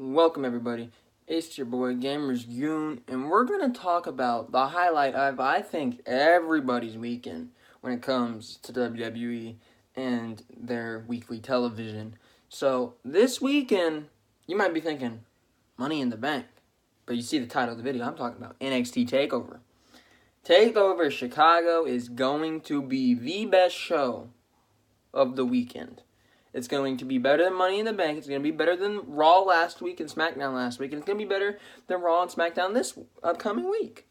Welcome everybody, it's your boy Gamers Yoon, and we're going to talk about the highlight of, I think, everybody's weekend when it comes to WWE and their weekly television. So, this weekend, you might be thinking, Money in the Bank, but you see the title of the video, I'm talking about NXT Takeover. Takeover Chicago is going to be the best show of the weekend. It's going to be better than Money in the Bank. It's going to be better than Raw last week and SmackDown last week. And it's going to be better than Raw and SmackDown this upcoming week.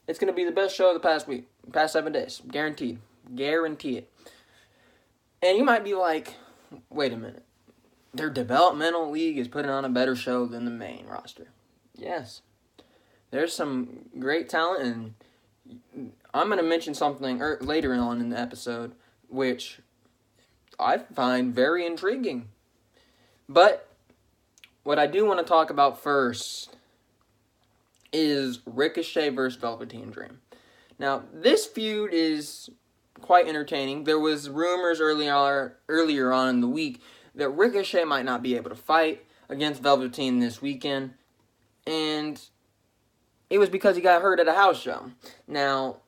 It's going to be the best show of the past 7 days. Guaranteed. Guarantee it. And you might be like, wait a minute. Their developmental league is putting on a better show than the main roster. Yes. There's some great talent, and I'm going to mention something later on in the episode, which I find very intriguing. But what I do want to talk about first is Ricochet versus Velveteen Dream. Now, this feud is quite entertaining. There was rumors earlier on in the week that Ricochet might not be able to fight against Velveteen this weekend, and it was because he got hurt at a house show. Now,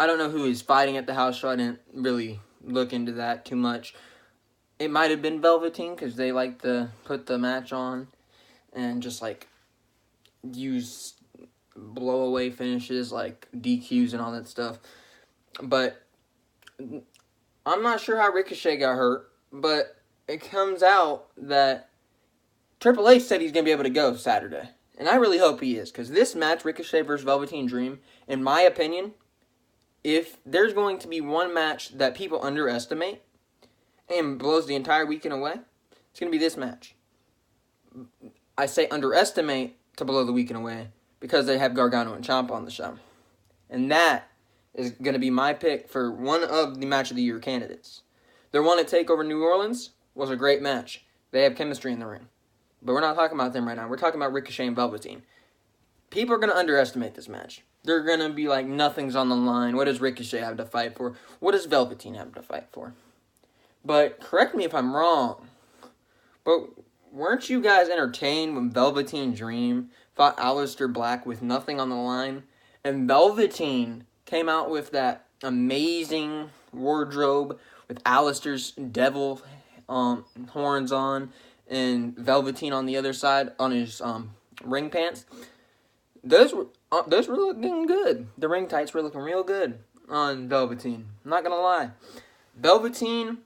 I don't know who he's fighting at the house show. I didn't really look into that too much. It might have been Velveteen because they like to put the match on and just like use blow away finishes like DQs and all that stuff. But I'm not sure how Ricochet got hurt, but it comes out that Triple H said he's going to be able to go Saturday. And I really hope he is, because this match, Ricochet versus Velveteen Dream, in my opinion, if there's going to be one match that people underestimate and blows the entire weekend away, it's going to be this match. I say underestimate to blow the weekend away because they have Gargano and Ciampa on the show. And that is going to be my pick for one of the Match of the Year candidates. Their one at TakeOver New Orleans was a great match. They have chemistry in the ring. But we're not talking about them right now. We're talking about Ricochet and Velveteen. People are going to underestimate this match. They're going to be like, nothing's on the line. What does Ricochet have to fight for? What does Velveteen have to fight for? But correct me if I'm wrong, but weren't you guys entertained when Velveteen Dream fought Aleister Black with nothing on the line? And Velveteen came out with that amazing wardrobe with Aleister's devil horns on and Velveteen on the other side on his ring pants. Those were looking good. The ring tights were looking real good on Velveteen. I'm not going to lie. Velveteen,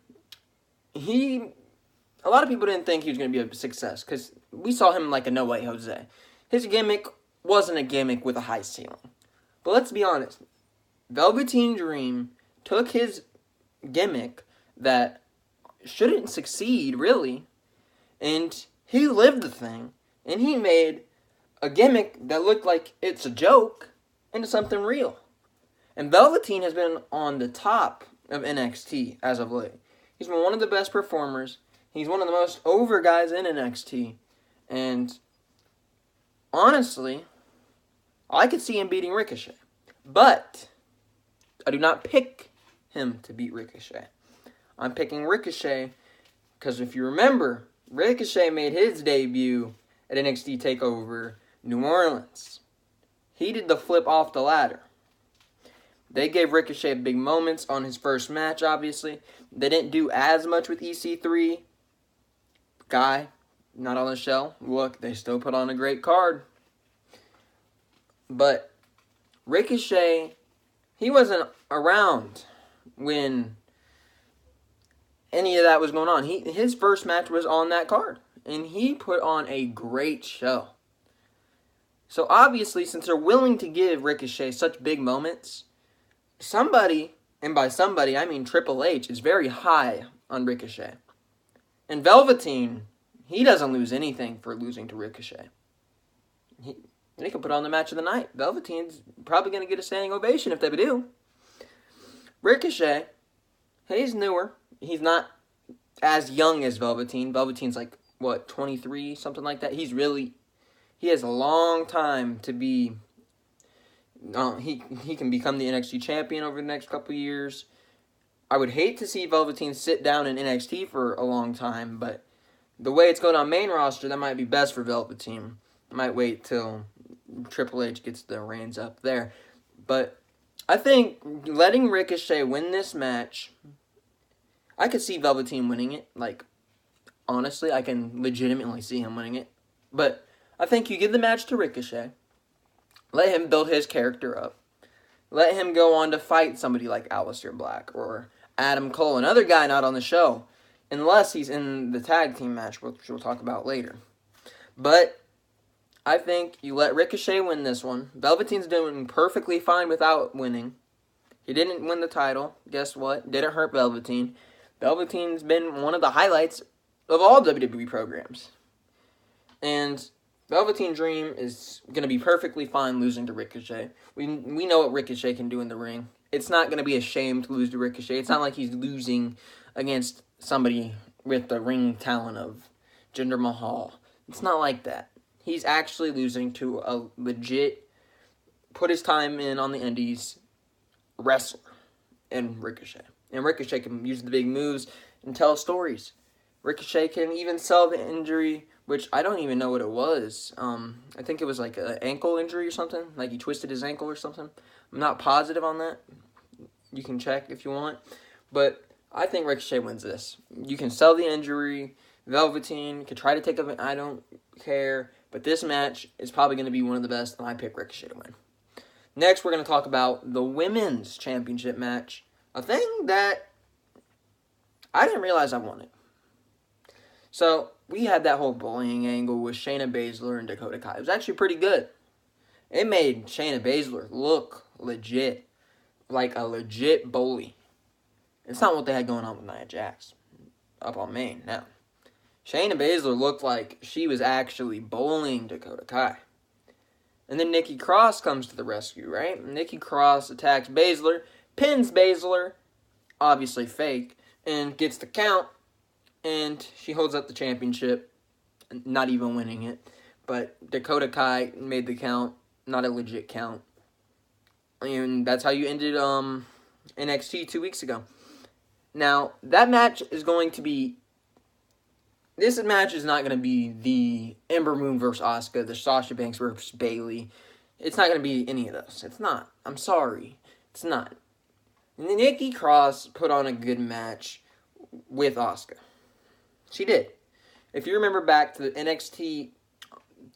a lot of people didn't think he was going to be a success because we saw him like a No Way Jose. His gimmick wasn't a gimmick with a high ceiling. But let's be honest. Velveteen Dream took his gimmick that shouldn't succeed, really, and he lived the thing, and he made a gimmick that looked like it's a joke into something real. And Velveteen has been on the top of NXT as of late. He's been one of the best performers. He's one of the most over guys in NXT. And honestly, I could see him beating Ricochet. But I do not pick him to beat Ricochet. I'm picking Ricochet because if you remember, Ricochet made his debut at NXT Takeover New Orleans. He did the flip off the ladder. They gave Ricochet big moments on his first match, obviously. They didn't do as much with EC3. Guy, not on the show. Look, they still put on a great card. But Ricochet, he wasn't around when any of that was going on. His first match was on that card. And he put on a great show. So obviously, since they're willing to give Ricochet such big moments, somebody, and by somebody I mean Triple H, is very high on Ricochet. And Velveteen, he doesn't lose anything for losing to Ricochet. They could put on the match of the night. Velveteen's probably going to get a standing ovation if they do. Ricochet, he's newer. He's not as young as Velveteen. Velveteen's like, 23, something like that. He has a long time to be, he can become the NXT champion over the next couple years. I would hate to see Velveteen sit down in NXT for a long time, but the way it's going on main roster, that might be best for Velveteen. I might wait till Triple H gets the reins up there. But I think letting Ricochet win this match, I could see Velveteen winning it. Like, honestly, I can legitimately see him winning it. But I think you give the match to Ricochet. Let him build his character up. Let him go on to fight somebody like Aleister Black or Adam Cole, another guy not on the show. Unless he's in the tag team match, which we'll talk about later. But I think you let Ricochet win this one. Velveteen's doing perfectly fine without winning. He didn't win the title. Guess what? Didn't hurt Velveteen. Velveteen's been one of the highlights of all WWE programs. And Velveteen Dream is going to be perfectly fine losing to Ricochet. We know what Ricochet can do in the ring. It's not going to be a shame to lose to Ricochet. It's not like he's losing against somebody with the ring talent of Jinder Mahal. It's not like that. He's actually losing to a legit, put his time in on the indies, wrestler in Ricochet. And Ricochet can use the big moves and tell stories. Ricochet can even sell the injury, which I don't even know what it was. I think it was like an ankle injury or something. Like he twisted his ankle or something. I'm not positive on that. You can check if you want. But I think Ricochet wins this. You can sell the injury. Velveteen could try to take a... I don't care. But this match is probably going to be one of the best, and I pick Ricochet to win. Next, we're going to talk about the Women's Championship match. A thing that I didn't realize I wanted. So, we had that whole bullying angle with Shayna Baszler and Dakota Kai. It was actually pretty good. It made Shayna Baszler look legit. Like a legit bully. It's not what they had going on with Nia Jax up on Maine, no. Shayna Baszler looked like she was actually bullying Dakota Kai. And then Nikki Cross comes to the rescue, right? Nikki Cross attacks Baszler, pins Baszler, obviously fake, and gets the count, and she holds up the championship, not even winning it. But Dakota Kai made the count, not a legit count. And that's how you ended NXT 2 weeks ago. Now, that match is going to be... This match is not going to be the Ember Moon versus Asuka, the Sasha Banks versus Bayley. It's not going to be any of those. It's not. I'm sorry. It's not. Nikki Cross put on a good match with Asuka. She did. If you remember back to the NXT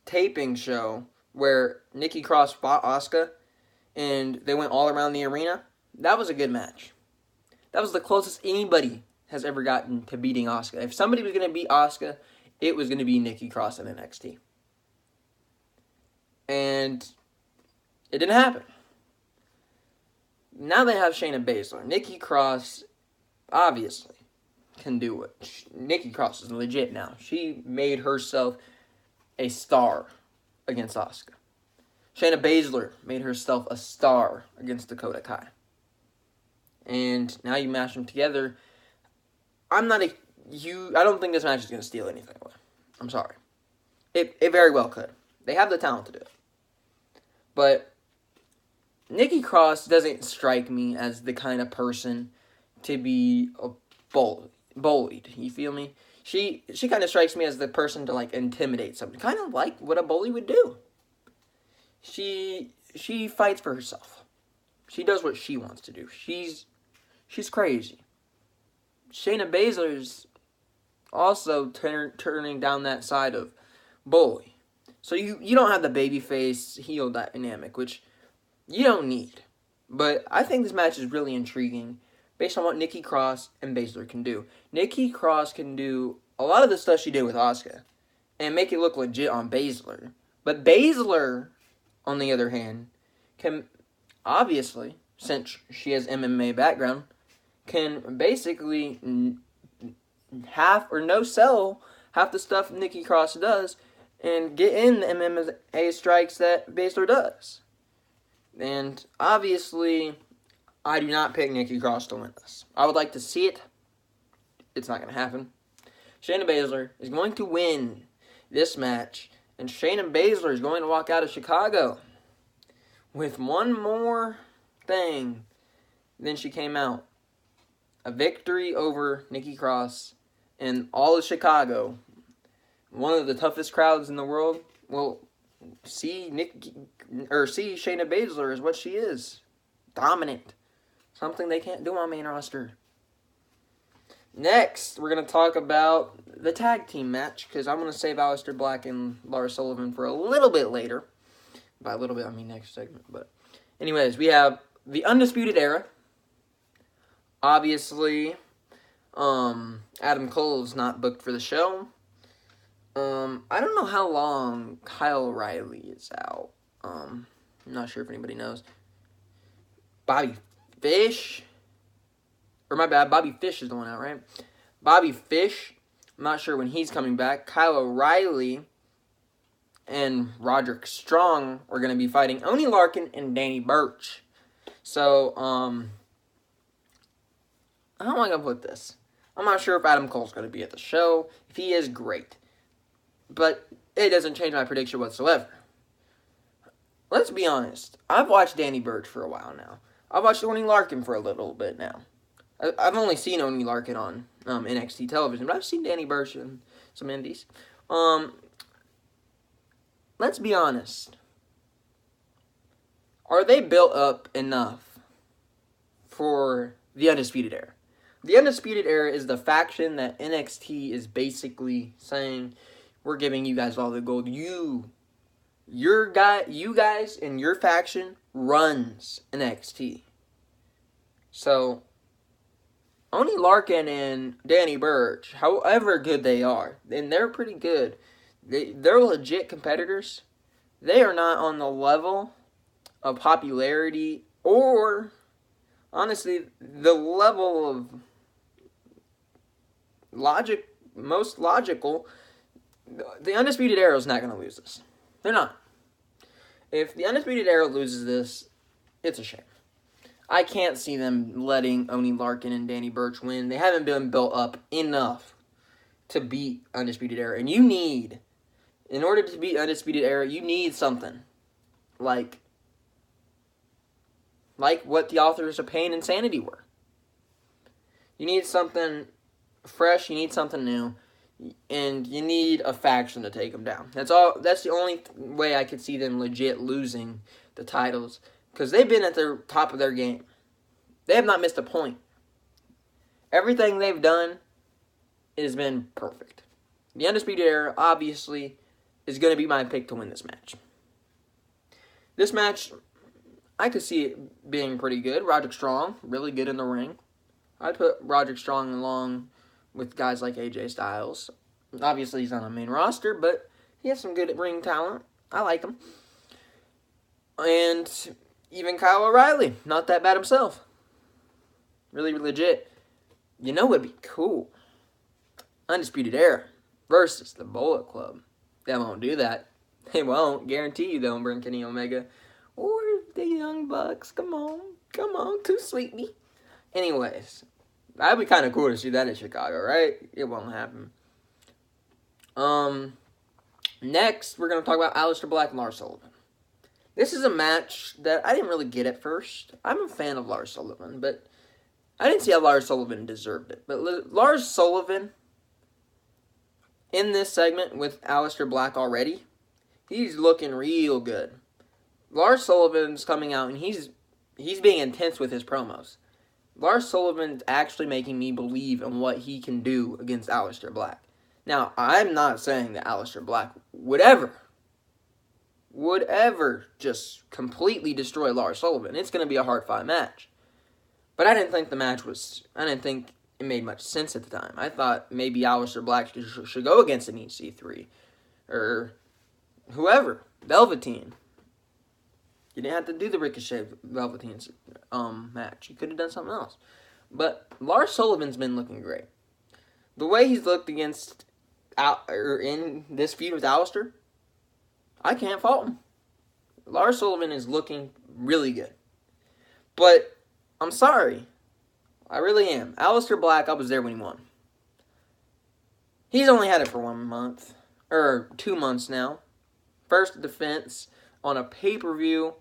taping show where Nikki Cross fought Asuka and they went all around the arena, that was a good match. That was the closest anybody has ever gotten to beating Asuka. If somebody was going to beat Asuka, it was going to be Nikki Cross in NXT. And it didn't happen. Now they have Shayna Baszler. Nikki Cross, obviously, can do it. Nikki Cross is legit now. She made herself a star against Asuka. Shayna Baszler made herself a star against Dakota Kai. And now you mash them together. I don't think this match is going to steal anything away. I'm sorry. It very well could. They have the talent to do it. But Nikki Cross doesn't strike me as the kind of person to be bullied. You feel me? She kind of strikes me as the person to like intimidate somebody. Kind of like what a bully would do. She fights for herself. She does what she wants to do. She's crazy. Shayna Baszler's also turning down that side of bully. So you don't have the babyface heel dynamic, which you don't need. But I think this match is really intriguing based on what Nikki Cross and Baszler can do. Nikki Cross can do a lot of the stuff she did with Asuka and make it look legit on Baszler. But Baszler, on the other hand, can obviously, since she has MMA background, can basically half or no sell half the stuff Nikki Cross does and get in the MMA strikes that Baszler does. And obviously, I do not pick Nikki Cross to win this. I would like to see it. It's not going to happen. Shayna Baszler is going to win this match, and Shayna Baszler is going to walk out of Chicago with one more thing than she came out. A victory over Nikki Cross, and all of Chicago one of the toughest crowds in the world, well, see Shayna Baszler is what she is. Dominant. Something they can't do on main roster. Next, we're going to talk about the tag team match, because I'm going to save Aleister Black and Lars Sullivan for a little bit later. By a little bit, I mean next segment. But anyways, we have the Undisputed Era. Obviously, Adam Cole's not booked for the show. I don't know how long Kyle O'Reilly is out. I'm not sure if anybody knows. Bobby Fish. Or my bad, Bobby Fish is the one out, right? Bobby Fish, I'm not sure when he's coming back. Kyle O'Reilly and Roderick Strong are going to be fighting Oney Larkin and Danny Burch. So, how am I going to put this? I'm not sure if Adam Cole's going to be at the show. If he is, great. But it doesn't change my prediction whatsoever. Let's be honest. I've watched Danny Burch for a while now. I've watched Oney Larkin for a little bit now. I've only seen Oney Larkin on NXT television, but I've seen Danny Burch in some indies. Let's be honest. Are they built up enough for the Undisputed Era? The Undisputed Era is the faction that NXT is basically saying, we're giving you guys all the gold. You guys and your faction runs NXT. So, Oney Larkin and Danny Burch, however good they are, and they're pretty good, they're legit competitors. They are not on the level of popularity or, honestly, the level of most logical. The Undisputed Era is not going to lose this. They're not. If the Undisputed Era loses this, it's a shame. I can't see them letting Oney Larkin and Danny Burch win. They haven't been built up enough to beat Undisputed Era. And in order to beat Undisputed Era, you need something like what the authors of Pain and Sanity were. You need something fresh, you need something new, and you need a faction to take them down. That's the only way I could see them legit losing the titles, because they've been at the top of their game. They have not missed a point. Everything they've done has been perfect. The Undisputed Era, obviously, is going to be my pick to win this match. This match, I could see it being pretty good. Roderick Strong, really good in the ring. I'd put Roderick Strong along with guys like AJ Styles. Obviously, he's on the main roster, but he has some good ring talent. I like him. And even Kyle O'Reilly, not that bad himself. Really legit. You know what would be cool? Undisputed Era versus the Bullet Club. They won't do that. They won't. Guarantee you they won't bring Kenny Omega or the Young Bucks. Come on. Too sweet me. Anyways, that'd be kind of cool to see that in Chicago, right? It won't happen. Next, we're going to talk about Aleister Black and Lars Sullivan. This is a match that I didn't really get at first. I'm a fan of Lars Sullivan, but I didn't see how Lars Sullivan deserved it. But Lars Sullivan, in this segment with Aleister Black already, he's looking real good. Lars Sullivan's coming out, and he's being intense with his promos. Lars Sullivan's actually making me believe in what he can do against Aleister Black. Now, I'm not saying that Aleister Black would ever just completely destroy Lars Sullivan. It's going to be a hard-fought match. But I didn't think I didn't think it made much sense at the time. I thought maybe Aleister Black should go against an EC3. Or whoever. Velveteen. You didn't have to do the Ricochet Velveteen match. You could have done something else. But Lars Sullivan's been looking great. The way he's looked in this feud with Aleister, I can't fault him. Lars Sullivan is looking really good. But I'm sorry. I really am. Aleister Black, I was there when he won. He's only had it for 1 month. Or 2 months now. First defense on a pay-per-view.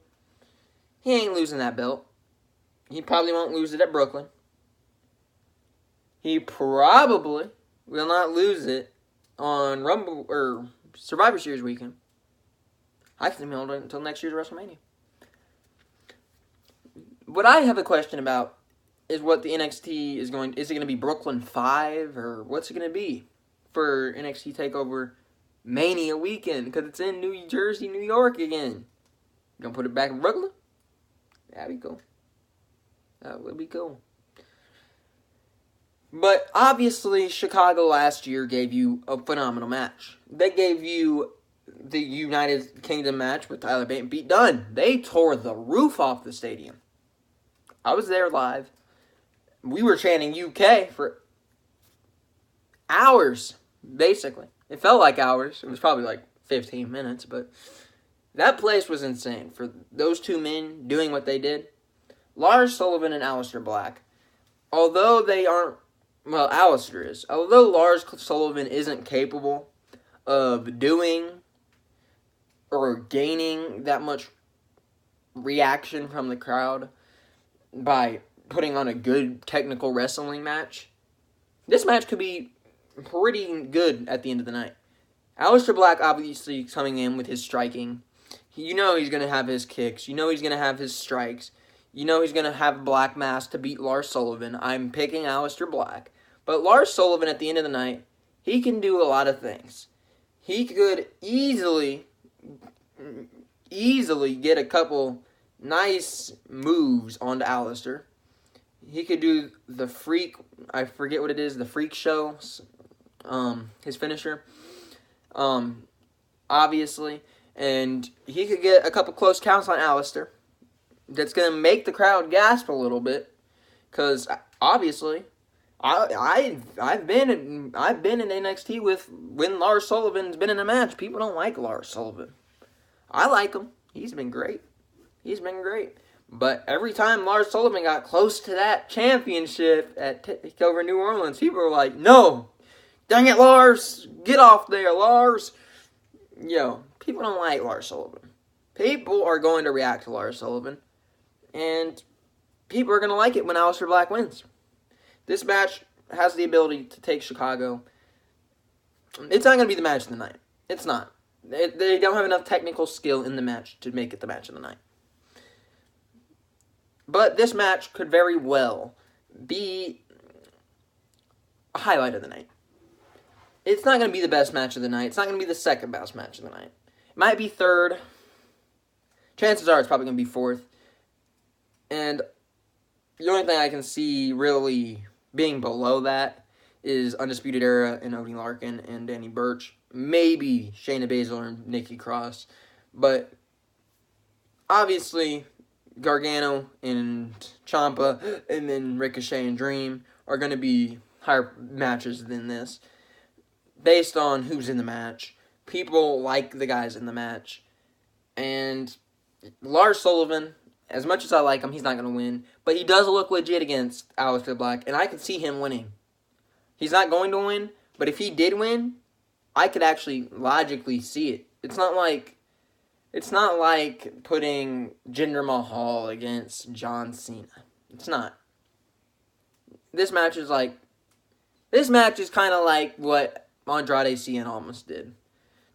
He ain't losing that belt. He probably won't lose it at Brooklyn. He probably will not lose it on Rumble or Survivor Series weekend. I can hold it until next year's WrestleMania. What I have a question about is what the NXT is going. Is it going to be Brooklyn 5 or what's it going to be for NXT Takeover Mania weekend? Because it's in New Jersey, New York again. Gonna put it back in Brooklyn? That'd be cool. That would be cool. But obviously, Chicago last year gave you a phenomenal match. They gave you the United Kingdom match with Tyler Bate and Pete Dunne. They tore the roof off the stadium. I was there live. We were chanting UK for hours, basically. It felt like hours. It was probably like 15 minutes, but that place was insane for those two men doing what they did. Lars Sullivan and Aleister Black, although they aren't, well, Aleister is. Although Lars Sullivan isn't capable of doing or gaining that much reaction from the crowd by putting on a good technical wrestling match, this match could be pretty good at the end of the night. Aleister Black obviously coming in with his striking. You know he's going to have his kicks. You know he's going to have his strikes. You know he's going to have Black Mass to beat Lars Sullivan. I'm picking Aleister Black. But Lars Sullivan at the end of the night, he can do a lot of things. He could easily get a couple nice moves onto Aleister. He could do the freak, I forget what it is, the freak show, his finisher, obviously. And he could get a couple close counts on Aleister. That's going to make the crowd gasp a little bit. Because, obviously, I've been in NXT with when Lars Sullivan's been in a match. People don't like Lars Sullivan. I like him. He's been great. But every time Lars Sullivan got close to that championship at Takeover New Orleans, people were like, no, dang it, Lars, get off there, Lars. Yo, people don't like Lars Sullivan. People are going to react to Lars Sullivan, and people are going to like it when Aleister Black wins. This match has the ability to take Chicago. It's not going to be the match of the night. It's not. They don't have enough technical skill in the match to make it the match of the night. But this match could very well be a highlight of the night. It's not going to be the best match of the night. It's not going to be the second best match of the night. It might be third. Chances are it's probably going to be fourth. And the only thing I can see really being below that is Undisputed Era and Oney Larkin and Danny Burch. Maybe Shayna Baszler and Nikki Cross. But obviously Gargano and Ciampa and then Ricochet and Dream are going to be higher matches than this. Based on who's in the match. People like the guys in the match. And Lars Sullivan, as much as I like him, he's not going to win. But he does look legit against Aleister Black, and I can see him winning. He's not going to win, but if he did win, I could actually logically see it. It's not like putting Jinder Mahal against John Cena. It's not. This match is kind of like what Andrade Cien almost did.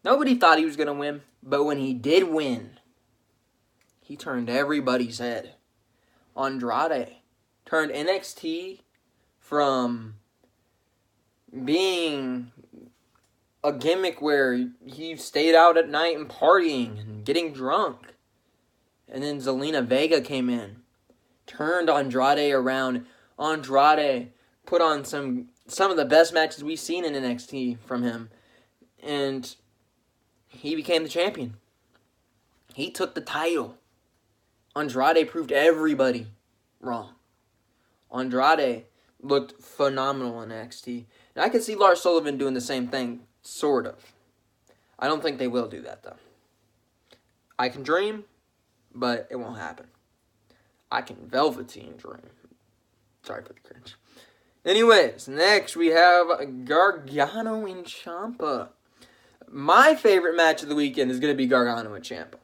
Nobody thought he was going to win, but when he did win, he turned everybody's head. Andrade turned NXT from being a gimmick where he stayed out at night and partying and getting drunk. And then Zelina Vega came in, turned Andrade around. Andrade put on some of the best matches we've seen in NXT from him. And he became the champion. He took the title. Andrade proved everybody wrong. Andrade looked phenomenal in NXT. And I can see Lars Sullivan doing the same thing, sort of. I don't think they will do that, though. I can dream, but it won't happen. I can velveteen dream. Sorry for the cringe. Anyways, next we have Gargano and Ciampa. My favorite match of the weekend is going to be Gargano and Ciampa.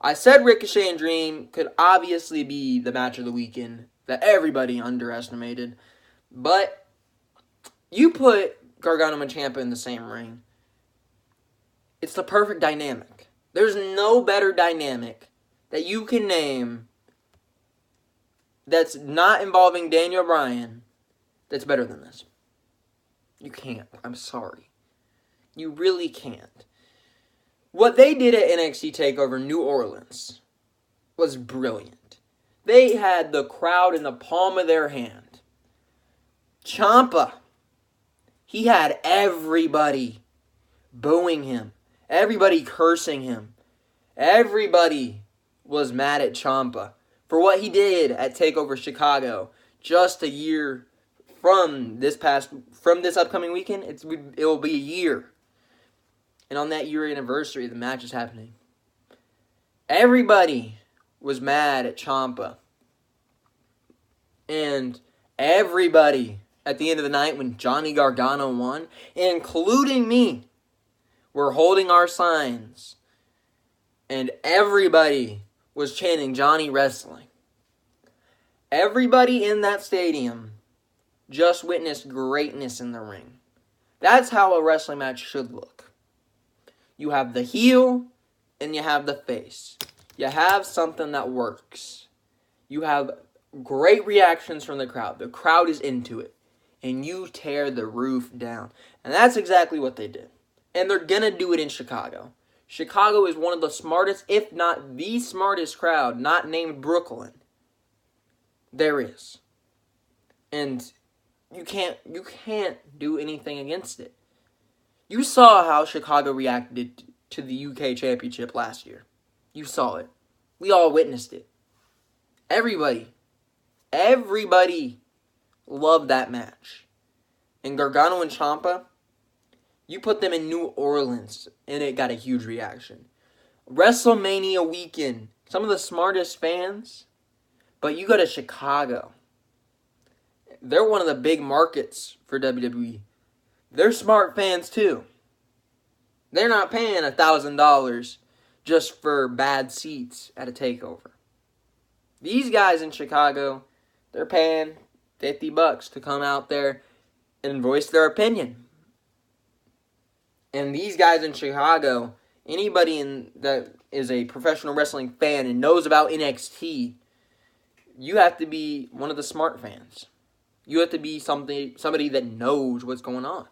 I said Ricochet and Dream could obviously be the match of the weekend that everybody underestimated. But you put Gargano and Ciampa in the same ring. It's the perfect dynamic. There's no better dynamic that you can name that's not involving Daniel Bryan that's better than this. You can't. I'm sorry. You really can't. What they did at NXT Takeover New Orleans was brilliant. They had the crowd in the palm of their hand. Ciampa, he had everybody booing him. Everybody cursing him. Everybody was mad at Ciampa for what he did at TakeOver Chicago just a year from this upcoming weekend. It will be a year. And on that year anniversary, the match is happening. Everybody was mad at Ciampa. And everybody, at the end of the night, when Johnny Gargano won, including me, were holding our signs. And everybody was chanting Johnny Wrestling. Everybody in that stadium just witnessed greatness in the ring. That's how a wrestling match should look. You have the heel and you have the face. You have something that works. You have great reactions from the crowd. The crowd is into it. And you tear the roof down. And that's exactly what they did. And they're going to do it in Chicago. Chicago is one of the smartest, if not the smartest crowd, not named Brooklyn, there is. And you can't do anything against it. You saw how Chicago reacted to the UK Championship last year. You saw it. We all witnessed it. Everybody loved that match. And Gargano and Ciampa, you put them in New Orleans, and it got a huge reaction. WrestleMania weekend, some of the smartest fans, but you go to Chicago. They're one of the big markets for WWE. They're smart fans too. They're not paying $1,000 just for bad seats at a takeover. These guys in Chicago, they're paying $50 to come out there and voice their opinion. And these guys in Chicago, anybody that is a professional wrestling fan and knows about NXT, you have to be one of the smart fans. You have to be somebody that knows what's going on.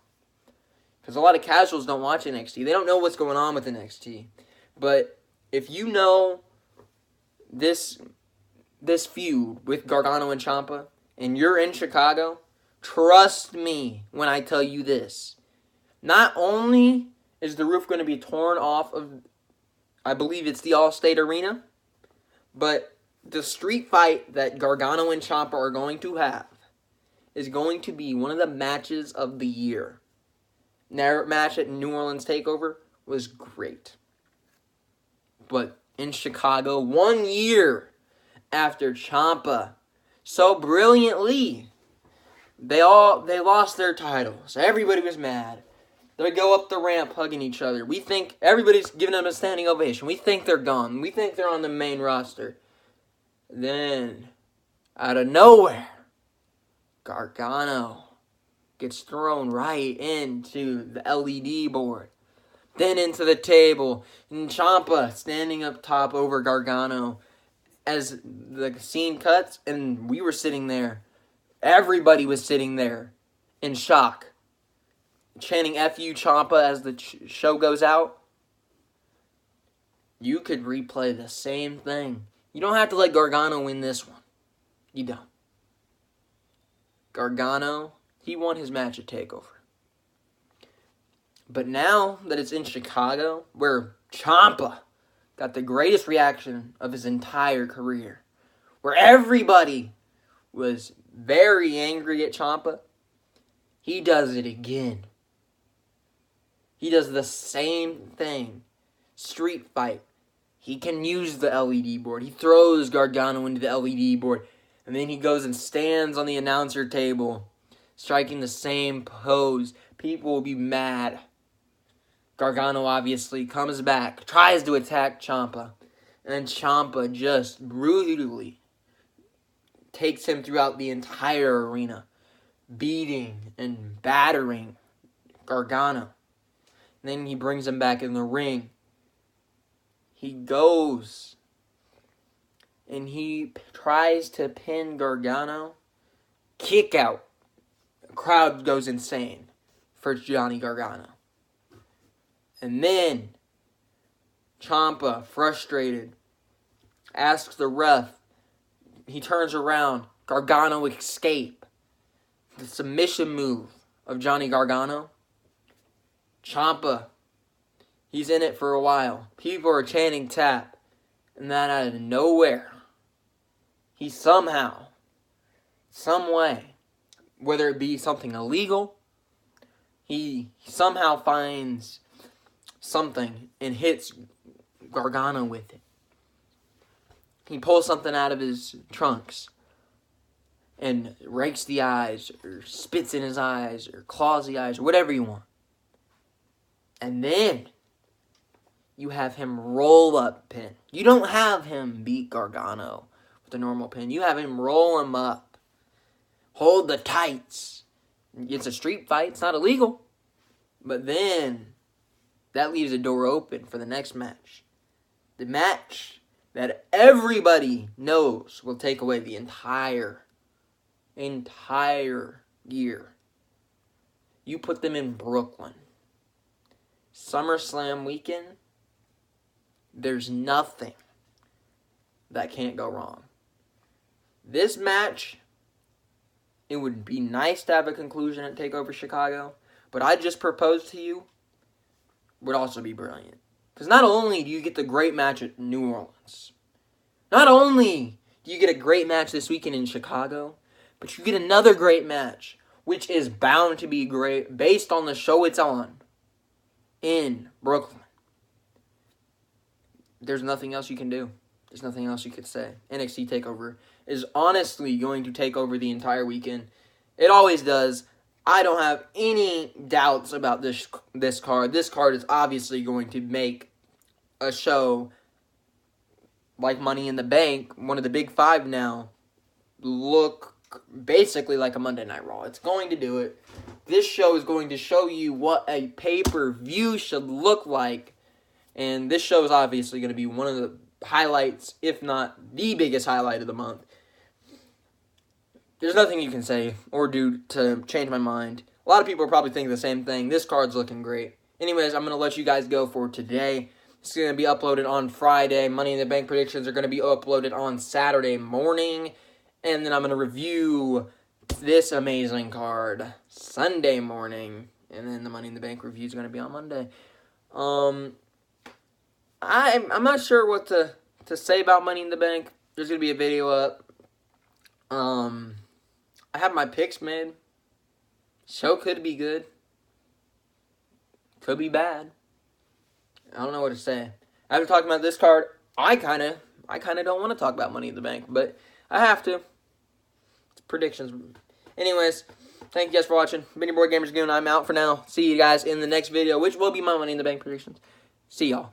Because a lot of casuals don't watch NXT. They don't know what's going on with NXT. But if you know this feud with Gargano and Ciampa, and you're in Chicago, trust me when I tell you this. Not only is the roof going to be torn off of, I believe it's the Allstate Arena, but the street fight that Gargano and Ciampa are going to have is going to be one of the matches of the year. Their match at New Orleans TakeOver was great. But in Chicago, 1 year after Ciampa so brilliantly, they lost their titles. Everybody was mad. They go up the ramp hugging each other. We think everybody's giving them a standing ovation. We think they're gone. We think they're on the main roster. Then, out of nowhere, Gargano gets thrown right into the LED board. Then into the table. And Ciampa standing up top over Gargano. As the scene cuts, and we were sitting there. Everybody was sitting there in shock. Chanting F you Ciampa as the show goes out. You could replay the same thing. You don't have to let Gargano win this one. You don't. Gargano, he won his match at TakeOver. But now that it's in Chicago, where Ciampa got the greatest reaction of his entire career, where everybody was very angry at Ciampa, he does it again. He does the same thing. Street fight. He can use the LED board. He throws Gargano into the LED board. And then he goes and stands on the announcer table, striking the same pose. People will be mad. Gargano obviously comes back, tries to attack Ciampa. And Ciampa just brutally takes him throughout the entire arena, beating and battering Gargano. And then he brings him back in the ring. He goes and he tries to pin Gargano. Kick out. The crowd goes insane for Johnny Gargano. And then Ciampa, frustrated, asks the ref. He turns around. Gargano escape. The submission move of Johnny Gargano. Ciampa, he's in it for a while. People are chanting tap. And then out of nowhere, he somehow, some way, whether it be something illegal, he somehow finds something and hits Gargano with it. He pulls something out of his trunks and rakes the eyes, or spits in his eyes, or claws the eyes, or whatever you want. And then you have him roll up pin. You don't have him beat Gargano with a normal pin. You have him roll him up. Hold the tights. It's a street fight. It's not illegal. But then that leaves a door open for the next match. The match that everybody knows will take away the entire year. You put them in Brooklyn. SummerSlam weekend, there's nothing that can't go wrong. This match, it would be nice to have a conclusion at TakeOver Chicago, but I just proposed to you would also be brilliant. Because not only do you get the great match at New Orleans, not only do you get a great match this weekend in Chicago, but you get another great match, which is bound to be great based on the show it's on, in Brooklyn. There's nothing else you can do. There's nothing else you could say. NXT Takeover is honestly going to take over the entire weekend. It always does. I don't have any doubts about this card. This card is obviously going to make a show like Money in the Bank, one of the big five now, look basically like a Monday Night Raw. It's going to do it. This show is going to show you what a pay-per-view should look like. And this show is obviously going to be one of the highlights, if not the biggest highlight of the month. There's nothing you can say or do to change my mind. A lot of people are probably thinking the same thing. This card's looking great. Anyways, I'm going to let you guys go for today. It's going to be uploaded on Friday. Money in the Bank predictions are going to be uploaded on Saturday morning. And then I'm going to review this amazing card Sunday morning. And then the Money in the Bank review is going to be on Monday. I'm not sure what to say about Money in the Bank. There's going to be a video up. I have my picks made. Show could be good. Could be bad. I don't know what to say. After talking about this card, I kind of don't want to talk about Money in the Bank, but I have to. It's predictions. Anyways, thank you guys for watching. Been your boy Gamers Goon. I'm out for now. See you guys in the next video, which will be my Money in the Bank predictions. See y'all.